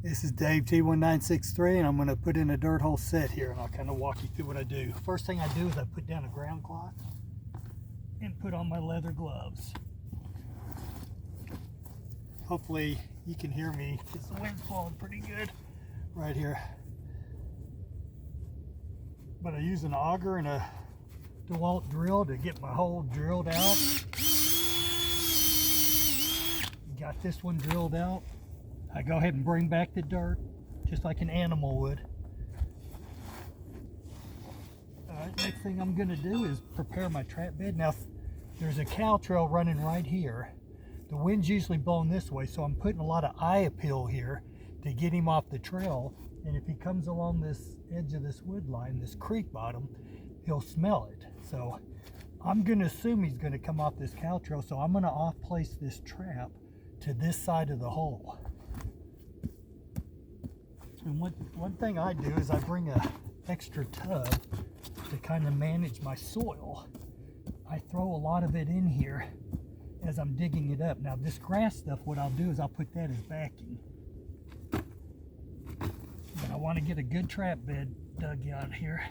This is Dave T1963, and I'm going to put in a dirt hole set here, and I'll kind of walk you through what I do. First thing I do is I put down a ground cloth and put on my leather gloves. Hopefully you can hear me because the wind's blowing pretty good right here. But I use an auger and a DeWalt drill to get my hole drilled out. Got this one drilled out. I go ahead and bring back the dirt just like an animal would. Alright, next thing I'm going to do is prepare my trap bed. Now there's a cow trail running right here. The wind's usually blowing this way, so I'm putting a lot of eye appeal here to get him off the trail. And if he comes along this edge of this wood line, this creek bottom, he'll smell it. So I'm going to assume he's going to come off this cow trail, so I'm going to off place this trap to this side of the hole. And one thing I do is I bring a extra tub to kind of manage my soil. I throw a lot of it in here as I'm digging it up. Now this grass stuff, what I'll do is I'll put that as backing. But I want to get a good trap bed dug out here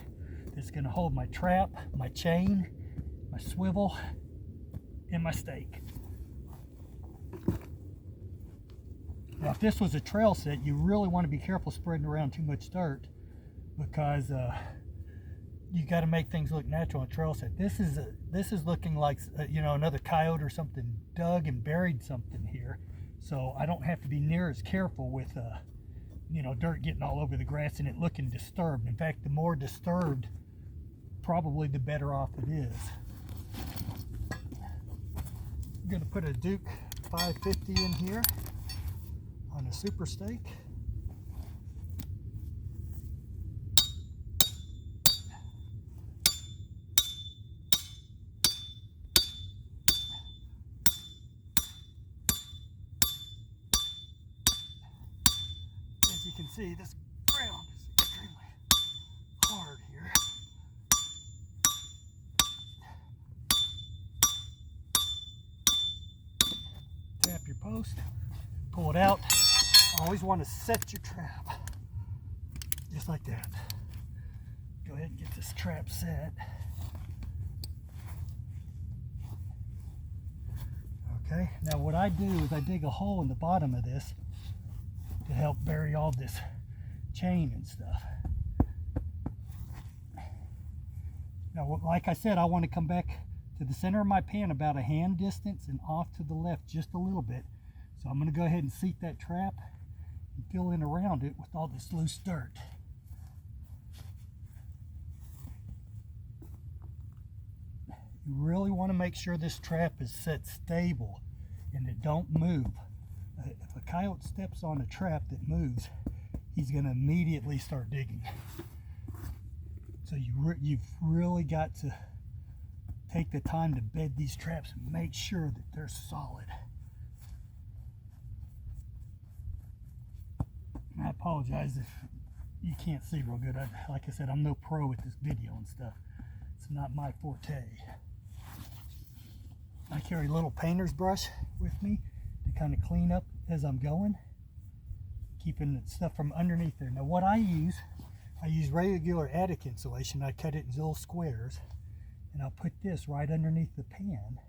that's going to hold my trap, my chain, my swivel, and my stake. Now if this was a trail set, you really want to be careful spreading around too much dirt, because you got to make things look natural on a trail set. This is looking like another coyote or something dug and buried something here, so I don't have to be near as careful with dirt getting all over the grass and it looking disturbed. In fact, the more disturbed, probably the better off it is. I'm going to put a Duke 550 in here on a super stake. As you can see, this ground is extremely hard here. Tap your post, pull it out. Always want to set your trap just like that. Go ahead and get this trap set. Okay, now what I do is I dig a hole in the bottom of this to help bury all this chain and stuff. Now, like I said, I want to come back to the center of my pan about a hand distance and off to the left just a little bit. So I'm going to go ahead and seat that trap and fill in around it with all this loose dirt. You really want to make sure this trap is set stable and it don't move. If a coyote steps on a trap that moves, he's going to immediately start digging. So you've really got to take the time to bed these traps and make sure that they're solid. I apologize if you can't see real good. Like I said, I'm no pro at this video and stuff. It's not my forte. I carry a little painter's brush with me to kind of clean up as I'm going, keeping the stuff from underneath there. Now what I use regular attic insulation. I cut it in little squares, and I'll put this right underneath the pan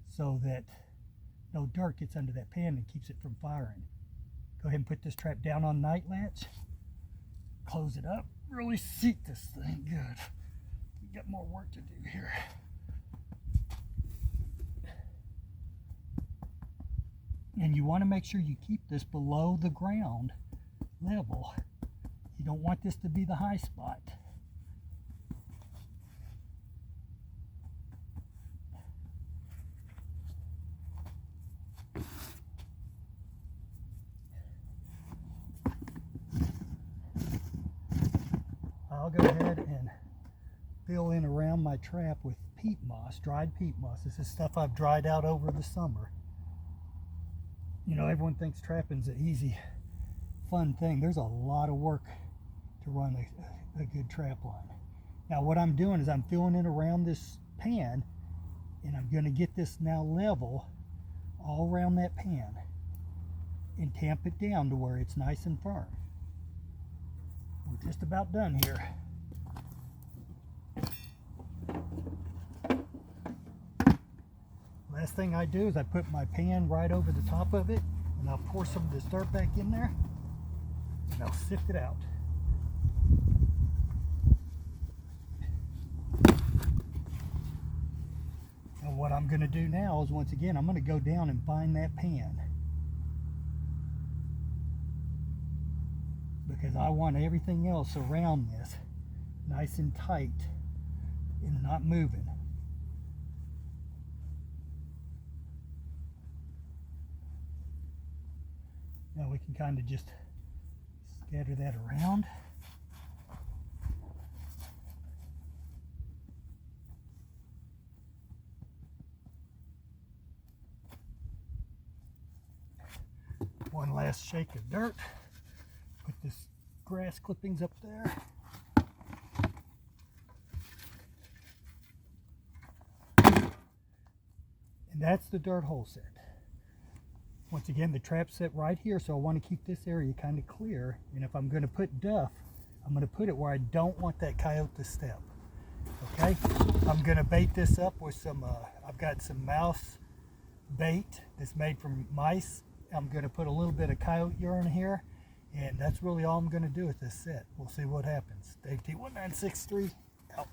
so that no dirt gets under that pan and keeps it from firing. Go ahead and put this trap down on night latch, close it up, really seat this thing good. We got more work to do here. And you want to make sure you keep this below the ground level. You don't want this to be the high spot. I'll go ahead and fill in around my trap with peat moss, dried peat moss. This is stuff I've dried out over the summer. You know, everyone thinks trapping's an easy, fun thing. There's a lot of work to run a good trap line. Now what I'm doing is I'm filling in around this pan, and I'm going to get this now level all around that pan. and tamp it down to where it's nice and firm. We're just about done here. Last thing I do is I put my pan right over the top of it, and I'll pour some of this dirt back in there, and I'll sift it out. And what I'm going to do now is, once again, I'm going to go down and find that pan, because I want everything else around this nice and tight and not moving. Now we can kind of just scatter that around. One last shake of dirt. Put this grass clippings up there. And that's the dirt hole set. Once again, the trap's set right here, so I want to keep this area kind of clear. And if I'm going to put duff, I'm going to put it where I don't want that coyote to step. Okay? I'm going to bait this up with some, I've got some mouse bait that's made from mice. I'm going to put a little bit of coyote urine here, and that's really all I'm going to do with this set. We'll see what happens. Dave T1963 out.